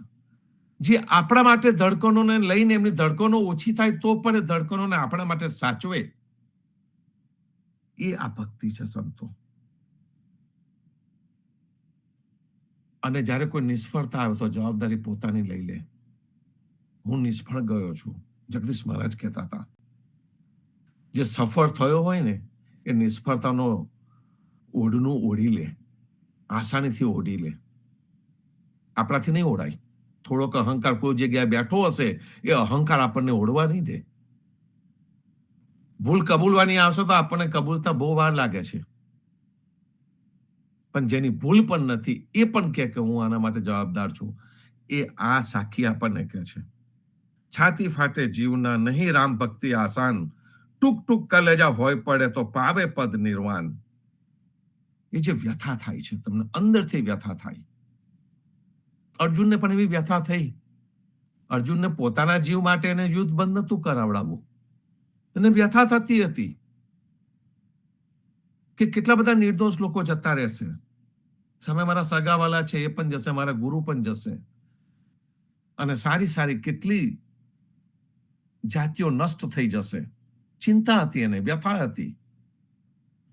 જે આપણા માટે ધડકનોને લઈને એમની ધડકનો ઓછી થાય તો પણ એ ધડકનોને આપણા માટે સાચવે, એ આ ભક્તિ છે સંતો. અને જ્યારે કોઈ નિષ્ફળતા આવે તો જવાબદારી પોતાની લઈ લે. હું નિષ્ફળ ગયો છું. જગદીશ મહારાજ કહેતા હતા જે સફળ થયો હોય ને એ નિષ્ફળતાનો ઓઢનું ઓઢી લે, આસાનીથી ઓઢી લે. આપણાથી નહીં ઓઢાય. થોડોક અહંકાર કોઈ જગ્યાએ બેઠો હશે એ અહંકાર આપણને ઓઢવા નહીં દે. ભૂલ કબૂલવાની આવશે તો આપણને કબૂલતા બહુ વાર લાગે છે. પણ જેની ભૂલ પણ નથી એ પણ કહે કે હું આના માટે જવાબદાર છું. એ આ સાખી આપણને કહે છે. છાતી ફાટે જીવના નહીં રામ ભક્તિ આસાન, ટૂંક ટૂંક કલેજા હોય પડે તો પાવે પદ નિર્વાણ. એ જે વ્યથા થાય છે, તમને અંદરથી વ્યથા થાય. અર્જુનને પણ એવી વ્યથા થઈ. અર્જુનને પોતાના જીવ માટે એને યુદ્ધ બંધ નતું કરાવડાવવું. એને વ્યથા થતી હતી કે કેટલા બધા નિર્દોષ લોકો જતા રહેશે. સામે મારા સગાવાલા છે એ પણ જશે, મારા ગુરુ પણ જશે, અને સારી સારી કેટલી જાતિઓ નષ્ટ થઈ જશે. ચિંતા હતી એને, વ્યથા હતી.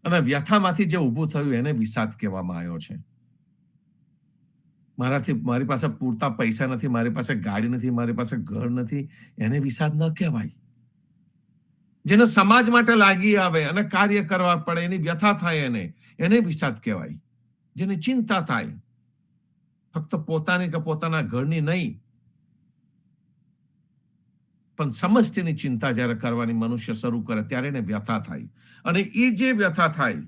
અને વ્યથામાંથી જે ઊભું થયું એને વિષાદ કહેવામાં આવ્યો છે. મારી પાસે પૂરતા પૈસા નથી, મારી પાસે ગાડી નથી, મારી પાસે ઘર નથી, એને વિષાદ ન કહેવાય. જેને સમાજ માટે લાગી આવે અને કાર્ય કરવા પડે, એની વ્યથા થાય, એને વિષાદ કહેવાય. જેને ચિંતા થાય ફક્ત પોતાની કે પોતાના ઘરની નહીં, પણ સમષ્ટિની ચિંતા જ્યારે કરવાની મનુષ્ય શરૂ કરે ત્યારે એને વ્યથા થાય. અને એ જે વ્યથા થાય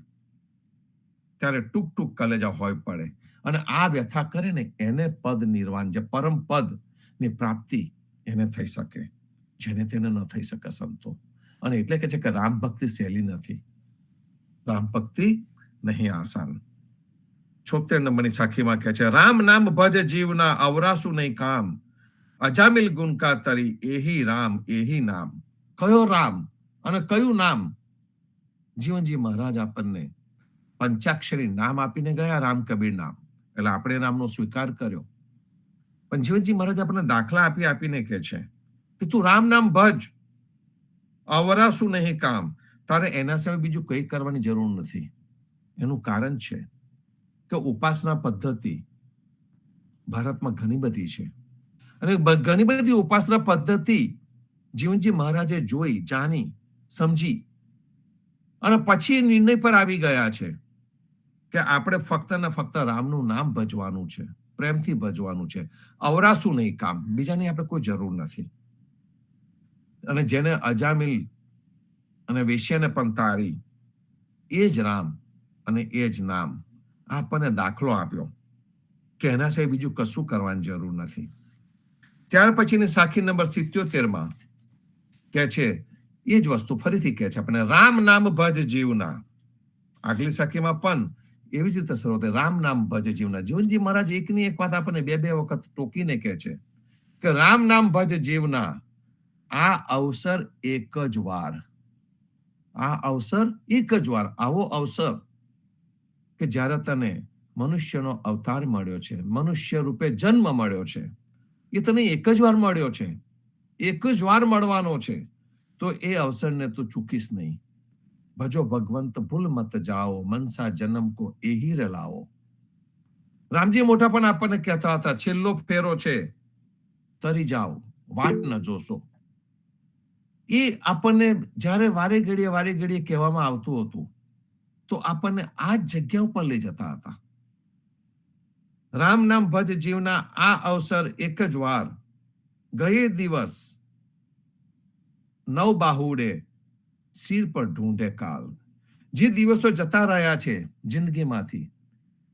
ત્યારે ટૂંક ટૂંક કલેજા હોય પડે. અને આ વ્યથા કરે ને એને પદ નિર્વાણ, જે પરમ પદ ની પ્રાપ્તિ એને થઈ શકે, જેને તેને ન થઈ શકે સંતો. અને એટલે કે છે કે રામ ભક્તિ સહેલી નથી, રામ ભક્તિ નહીં આસાન. 76 નંબરની સાખીમાં કહે છે, રામ નામ ભજ જીવના અવરાસુ નહીં કામ, અજામિલ ગુણકા તરી એહી રામ એહી નામ. કયો રામ અને કયું નામ? જીવનજી મહારાજ આપણને પંચાક્ષરી નામ આપીને ગયા, રામ કબીર નામ. એટલે આપણે નામનો સ્વીકાર કર્યો. પણ જીવનજી મહારાજ આપણને દાખલા આપીને કહે છે કે તું રામ નામ ભજ, અવરાસુ નહીં કામ. તારે એના સિવાય બીજું કંઈ કરવાની જરૂર નથી. એનું કારણ છે કે ઉપાસના પદ્ધતિ ભારતમાં ઘણી બધી છે, અને ઘણી બધી ઉપાસના પદ્ધતિ જીવનજી મહારાજે જોઈ, જાણી, સમજી અને પછી નિર્ણય પર આવી ગયા છે કે આપણે ફક્ત ને ફક્ત રામનું નામ ભજવાનું છે, પ્રેમથી ભજવાનું છે, અવરાસુ નહીં કામ. બીજાની આપણે કોઈ જરૂર નથી. અને જેને અજામિલ અને વેશ્યાને પણ તારી, એ જ રામ અને એ જ નામ. આપણને દાખલો આપ્યો કે એના સિવાય બીજું કશું કરવાની જરૂર નથી. ત્યાર પછીની સાખી નંબર 77 કે છે એ જ વસ્તુ ફરીથી કહે છે આપણે, રામ નામ ભજ જીવના. આગલી સાખીમાં પણ એવી જ રીતે શરૂ થાય, રામ નામ ભજ જીવના. જીવનજી મહારાજ એકની એક વાત આપણને બે વખત ટોકીને કહે છે કે રામ નામ ભજ જીવના. આ અવસર એક જ વાર, આ અવસર એક જ વાર. આવો અવસર કે જ્યારે તને મનુષ્યનો અવતાર મળ્યો છે, મનુષ્ય રૂપે જન્મ મળ્યો છે, એ તને એક જ વાર મળ્યો છે, એક જ વાર મળવાનો છે. તો એ અવસરને તું ચૂકીશ નહીં. ભજો ભગવંત ભૂલ મત જાઓ, મનસા જન્મ કો એહી રે લાવો. રામજી મોટા પણ આપણને કહેતા હતા, છેલ્લો ફેરો છે, તરી જાઓ, વાટ ન જોશો. એ આપણને જ્યારે વારે ઘડીએ કહેવામાં આવતું હતું તો આપણને આ જગ્યા ઉપર લઈ જતા હતા. રામ નામ ભજ જીવના, આ અવસર એક જ વાર. ગયે દિવસ નવ બાહુડે, સિર પર ઢૂંઢે કાલ. જે દિવસો જતા રહ્યા છે જિંદગીમાંથી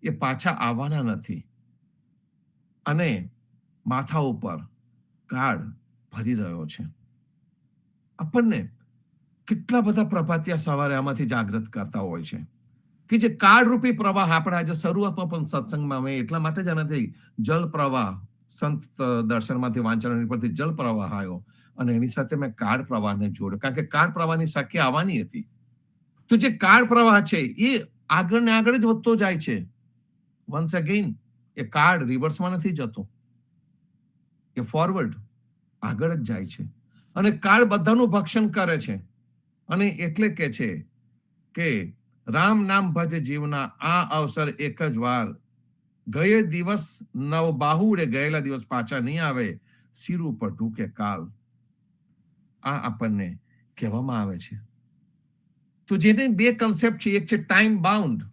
એ પાછા આવવાના નથી, અને માથા ઉપર કાળ ભરી રહ્યો છે. આપણને કેટલા બધા પ્રભાતિયા સવારે આમાંથી જાગૃત કરતા હોય છે કે જે કાળરૂપી પ્રવાહ આપણે આજે શરૂઆતમાં પણ સત્સંગમાં અમે એટલા માટે જ આનાથી જલ પ્રવાહ, સંત દર્શનમાંથી વાંચન પરથી જલ પ્રવાહ આવ્યો, અને એની સાથે મેં કાળ પ્રવાહને જોડ્યો, કારણ કે કાળ પ્રવાહની સાખી આવવાની હતી. તો જે કાળ પ્રવાહ છે એ આગળ ને આગળ જ વધતો જાય છે. વન્સ અગેન એ કાળ રિવર્સમાં નથી જતો, એ ફોરવર્ડ આગળ જ જાય છે. અને કાળ બધાનું ભક્ષણ કરે છે. અને એટલે કે છે કે રામ નામ ભજ જીવના, આ અવસર એક જ વાર. ગયે દિવસ નવ બાહુડે, ગયેલા દિવસ પાછા નહીં આવે, સિર ઉપર ઢૂકે કાલ. આ આપણને કહેવામાં આવે છે. તો જેને બે કન્સેપ્ટ છે, એક છે ટાઈમ બાઉન્ડ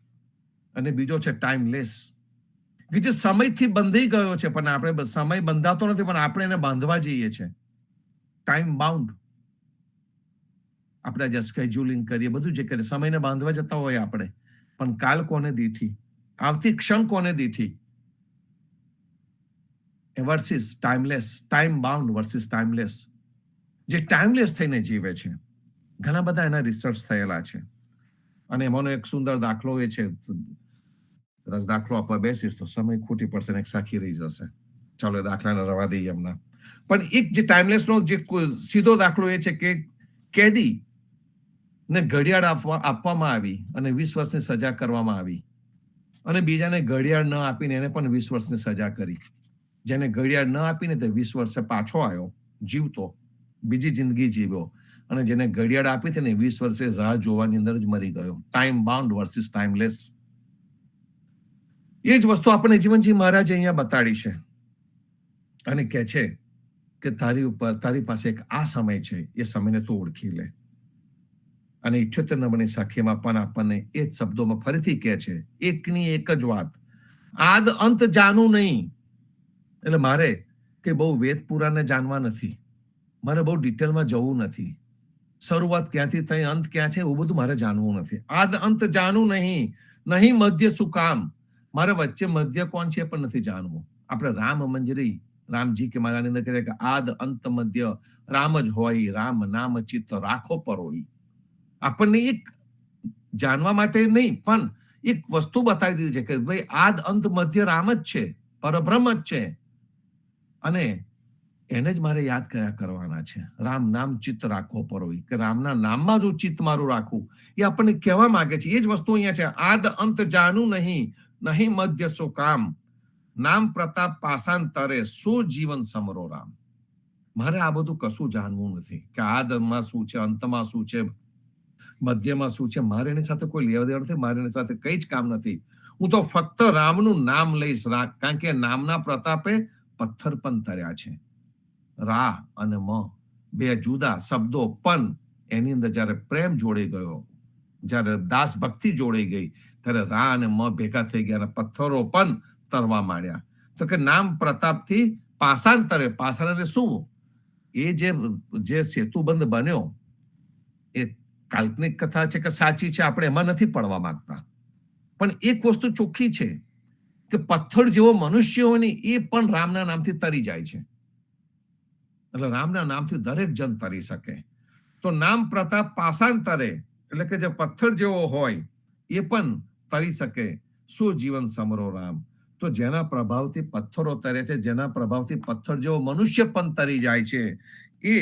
અને બીજો છે ટાઈમલેસ. કે જે સમયથી બંધાઈ ગયો છે, પણ આપણે સમય બંધાતો નથી, પણ આપણે એને બાંધવા જઈએ છીએ. Time bound. આપણે જે સ્કેડ્યુલિંગ કરીએ, બધું જે કરીએ, સમયને બાંધવા જતા હોય આપણે, પણ કાલ કોને દીઠી? આવતી ક્ષણ કોને દીઠી versus timeless, time bound versus timeless. જે ટાઈમલેસ થઈને જીવે છે, ઘણા બધા એના રિસર્ચ થયેલા છે. અને એમાંનો એક સુંદર દાખલો એ છે, કદાચ દાખલો આપવા બેસીશ તો સમય ખૂટી પડશે ને એક સાખી રહી જશે. ચાલો દાખલાને રવા દઈએ એમના. પણ એક જે ટાઈમલેસનો જે સીધો દાખલો એ છે કે કેદી ને ઘડિયાળ આપવામાં આવી અને 20 વર્ષની સજા કરવામાં આવી, અને બીજાને ઘડિયાળ ન આપીને એને પણ 20 વર્ષની સજા કરી. જેને ઘડિયાળ ન આપીને તે 20 વર્ષે પાછો આવ્યો જીવતો, બીજી જિંદગી જીવ્યો, અને જેને ઘડિયાળ આપી હતી ને 20 વર્ષે રાહ જોવાની અંદર જ મરી ગયો. Time bound versus timeless. એ જ વસ્તુ આપણે જીવનજી મહારાજ અહીંયા બતાડી છે અને કહે છે કે તારી પાસે એક આ સમય છે, એ સમયને તું ઓળખી લે. અને 78 નંબરની સાખીમાં પણ આપણને એ જ શબ્દોમાં ફરીથી કહે છે, એકની એક જ વાત, આદ અંત જાણું નહીં. એટલે મારે કે બહુ વેદ પુરાણને જાણવા નથી, મારે બહુ ડિટેલમાં જવું નથી, શરૂઆત ક્યાંથી થઈ અંત ક્યાં છે એવું બધું મારે જાણવું નથી. આદ અંત જાણું નહીં, નહીં મધ્ય શું કામ. મારે વચ્ચે મધ્ય કોણ છે પણ નથી જાણવું. આપણે રામ મંજરી રામજી કે મારાની અંદર કહે કે આદ અંત મધ્ય રામ જ હોય, રામ નામ ચિત્ત રાખો પરોઈ. આપણને એક જાણવા માટે નહીં પણ એક વસ્તુ બતાવી દીધી છે કે ભાઈ આદ અંત મધ્ય રામ જ છે, પરબ્રહ્મ જ છે, અને એને જ મારે યાદ કર્યા કરવાના છે. રામ નામ ચિત્ત રાખો પરોઈ, કે રામના નામમાં જો ચિત્ત મારું રાખવું, એ આપણને કહેવા માંગે છે. એ જ વસ્તુ અહીંયા છે, આદ અંત જાણું નહીં, નહીં મધ્ય સો કામ, નામ પ્રતાપ પાસાંતરે શું જીવન સમરો રામ. મારે આ બધું કશું જાણવું નથી કે આદમાં શું છે, અંતમાં શું છે, મધ્યમાં શું છે. મારે એની સાથે કોઈ લેવા દેવા નથી, મારે એની સાથે કઈ જ કામ નથી. હું તો ફક્ત રામનું નામ લઈશ, કારણ કે નામના પ્રતાપે પથ્થર પણ તર્યા છે. રા અને મ બે જુદા શબ્દો, પણ એની અંદર જયારે પ્રેમ જોડાઈ ગયો, જયારે દાસ ભક્તિ જોડાઈ ગઈ, ત્યારે રા અને મ ભેગા થઈ ગયા અને પથ્થરો પણ તરવા માંડ્યા. તો કે નામ પ્રતાપથી પાષાંતરે, પાષાણ શું, એ જે સેતુબંધ બન્યો એ કાલ્પનિક કથા છે કે સાચી છે આપણે એમાં નથી પડવા માંગતા, પણ એક વસ્તુ ચોખ્ખી છે કે પથ્થર જેવો મનુષ્ય હોય ને એ પણ રામના નામથી તરી જાય છે. એટલે રામના નામથી દરેક જન તરી શકે. તો નામ પ્રતાપ પાષાંતરે, એટલે કે જે પથ્થર જેવો હોય એ પણ તરી શકે. શું જીવન સમરો રામ. તો જેના પ્રભાવથી પથ્થરો તરે છે, જેના પ્રભાવથી પથ્થર જેવો મનુષ્ય પણ તરી જાય છે, એ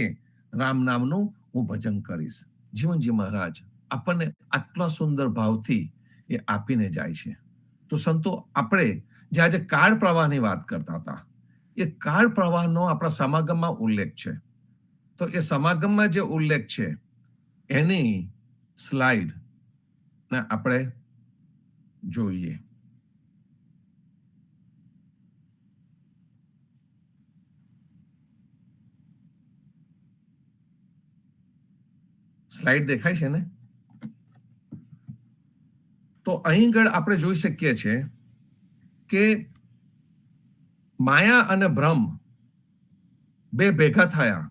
રામ નામનું હું ભજન કરીશ. જીવનજી મહારાજ આપણને આટલા સુંદર ભાવથી એ આપીને જાય છે. તો સંતો, આપણે જે આજે કાળ પ્રવાહની વાત કરતા હતા, એ કાળ પ્રવાહનો આપણા સમાગમમાં ઉલ્લેખ છે. તો એ સમાગમમાં જે ઉલ્લેખ છે એની સ્લાઇડ ને આપણે જોઈએ. સ્લાઇડ દેખાય છે ને? તો અહીં આગળ આપણે જોઈ શકીએ છીએ કે માયા અને ભ્રમ બે ભેગા થયા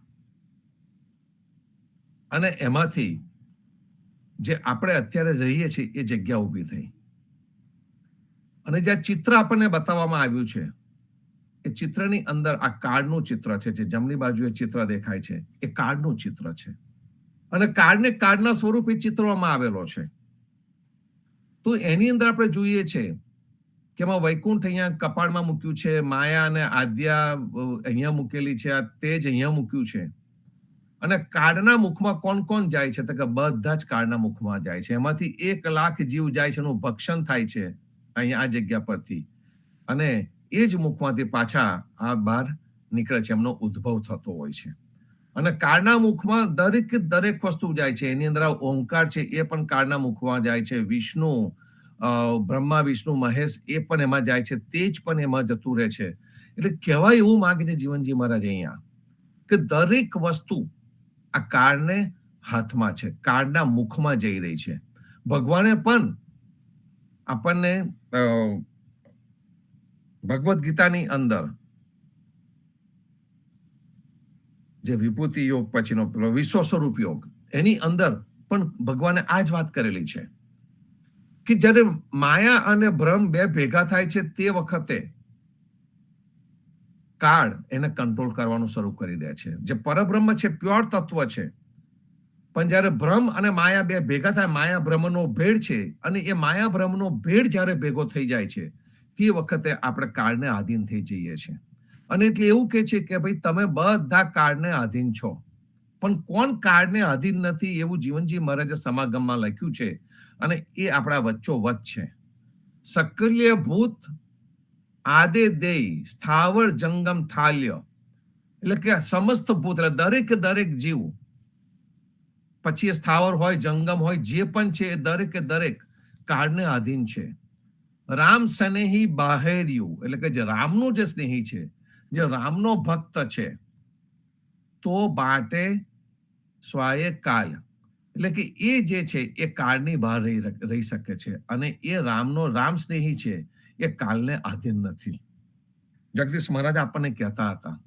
અને એમાંથી જે આપણે અત્યારે રહીએ છીએ એ જગ્યા ઊભી થઈ. અને જે ચિત્ર આપણને બતાવવામાં આવ્યું છે, એ ચિત્રની અંદર આ કાળનું ચિત્ર છે. જે જમણી બાજુએ ચિત્ર દેખાય છે એ કાળનું ચિત્ર છે, અને કાળને કાળના સ્વરૂપે ચિત્રવામાં આવેલો છે. તો એની અંદર આપણે જોઈએ છે કે એમાં વૈકુંઠ અહીંયા કપાળમાં મૂક્યું છે, માયા અને આદ્યા અહીંયા મૂકેલી છે, આ તેજ અહીંયા મૂક્યું છે. અને કાળના મુખમાં કોણ કોણ જાય છે? તો કે બધા જ કાળના મુખમાં જાય છે. એમાંથી 1 લાખ જીવ જાય છે, એનું ભક્ષણ થાય છે અહીંયા આ જગ્યા પરથી, અને એ જ મુખમાંથી પાછા આ બહાર નીકળે છે, એમનો ઉદ્ભવ થતો હોય છે. અને કાળના મુખમાં દરેક વસ્તુ જાય છે. એની અંદર આ ઓમકાર છે એ પણ કાળના મુખમાં જાય છે. વિષ્ણુ, બ્રહ્મા, વિષ્ણુ, મહેશ એ પણ એમાં જાય છે. તેજ પણ એમાં જતું રહે છે. એટલે કહેવાય એવું માંગે છે જીવનજી મહારાજ અહીંયા કે દરેક વસ્તુ આ કાળને હાથમાં છે, કાળના મુખમાં જઈ રહી છે. ભગવાને પણ આપણને ભગવદ્ ગીતાની અંદર જે વિભૂતિ યોગ પછીનો વિશ્વ સ્વરૂપ યોગ, એની અંદર પણ ભગવાને આ જ વાત કરેલી છે કે જ્યારે માયા અને ભ્રમ બે ભેગા થાય છે તે વખતે કાળ એને કંટ્રોલ કરવાનું શરૂ કરી દે છે. જે પરબ્રહ્મ છે, પ્યોર તત્વ છે, પણ જ્યારે ભ્રમ અને માયા બે ભેગા થાય, માયા ભ્રમનો ભેળ છે, અને એ માયા ભ્રમનો ભેળ જ્યારે ભેગો થઈ જાય છે તે વખતે આપણે કાળને આધીન થઈ જઈએ છીએ. અને એટલે એવું કે છે કે ભાઈ તમે બધા કાળને આધીન છો, પણ કોણ કાળને આધીન નથી એવું જીવનજી મહારાજે સમાગમમાં લખ્યું છે, અને એ આપણા વચ્ચોવચ્ચ છે. સકલ્ય ભૂત આદે દેય સ્થાવર જંગમ થાલ્ય, એટલે કે સમસ્ત ભૂત એટલે દરેક જીવ, પછી એ સ્થાવર હોય, જંગમ હોય, જે પણ છે એ દરેક કાળને આધીન છે. રામ સ્નેહી બાહેર્યું, એટલે કે જે રામનો જે સ્નેહી છે, જે રામનો ભક્ત છે, તો બાટે સ્વાય કાલ, એટલે કે એ જે છે એ કાળની બહાર રહી શકે છે, અને એ રામ સ્નેહી છે, એ કાળને આધીન નથી. જગદીશ મહારાજ આપણને કહેતા હતા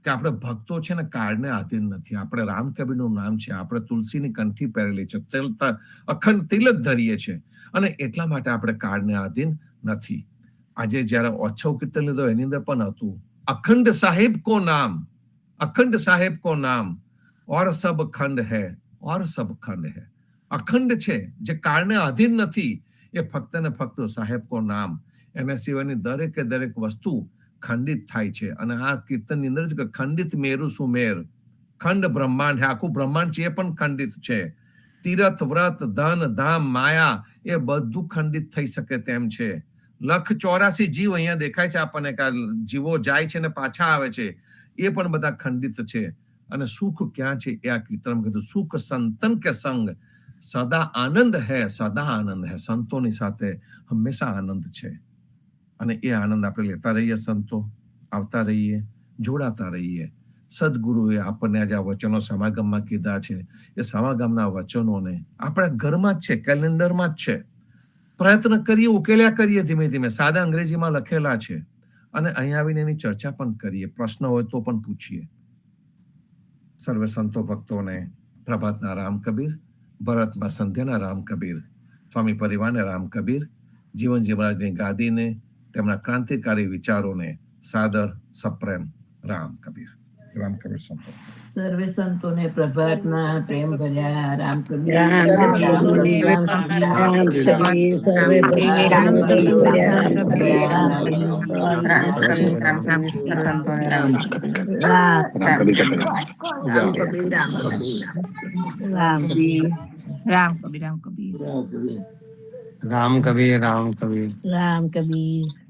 કે આપણે ભક્તો છે ને કાળને આધીન નથી. આપણે રામ કબીરનું નામ છે, આપણે તુલસીની કંઠી પહેરેલી છે, અખંડ તિલક ધરીએ છે, અને એટલા માટે આપણે કાળને આધીન નથી. આજે જયારે ઓછવ કીર્તન લીધો એની અંદર પણ હતું, અખંડ સાહેબ કો નામ ઓર સબ ખંડ હૈ, ઓર સબ ખંડ હૈ. અખંડ છે, જે કાળને આધીન નથી, એ ફક્ત ને ફક્ત સાહેબ કો નામ. એના સિવાયની દરેક વસ્તુ ખંડિત થાય છે. અને આ કીર્તનની અંદર જ ખંડિત મેરુ સુમેર, ખંડ બ્રહ્માંડ, આખું બ્રહ્માંડ છે એ પણ ખંડિત છે. તીરથ વ્રત ધન ધામ માયા એ બધું ખંડિત થઈ શકે તેમ છે. 184 જીવ અહીંયા દેખાય છે આપણને, કે જીવો જાય છે ને પાછા આવે છે, એ પણ બધા ખંડિત છે. અને સુખ ક્યાં છે એ આ કીર્તનમાં કીધું, સુખ સંતન કે સંગ સદા આનંદ હૈ, સદા આનંદ હૈ. સંતોની સાથે હંમેશા આનંદ છે, અને એ આનંદ આપણે લેતા રહીએ, સંતો આવતા રહીએ, જોડાતા રહીએ. સદગુરુએ આપણને આજે આ વચનો સમાગમમાં કીધા છે, એ સમાગમના વચનોને આપણા ઘરમાં જ છે, કેલેન્ડરમાં જ છે. પ્રયત્ન કરીએ, ઉકેલ્યા કરીએ ધીમે, સાદા અંગ્રેજીમાં લખેલા છે, અને અહીંયા આવીને એની ચર્ચા પણ કરીએ, પ્રશ્ન હોય તો પણ પૂછીએ. સર્વે સંતો ભક્તોને પ્રભાતના રામ કબીર, ભરતમાં સંધ્યાના રામ કબીર, સ્વામી પરિવારને રામ કબીર, જીવનજી મહારાજની ગાદીને, તેમના ક્રાંતિકારી વિચારોને સાદર સપ્રેમ રામ કબીર. રામ કબીર સંતો. સર્વે સંતોને પ્રભાતના પ્રેમ ભર્યા રામ કબીર. રામ કબીર, રામ કબીર, સર્વે રામ કબીર, ભર્યા રામ કબીર, રામ કબીર. રામ રામ કબીર, રામ કબીર. રામ કબીર.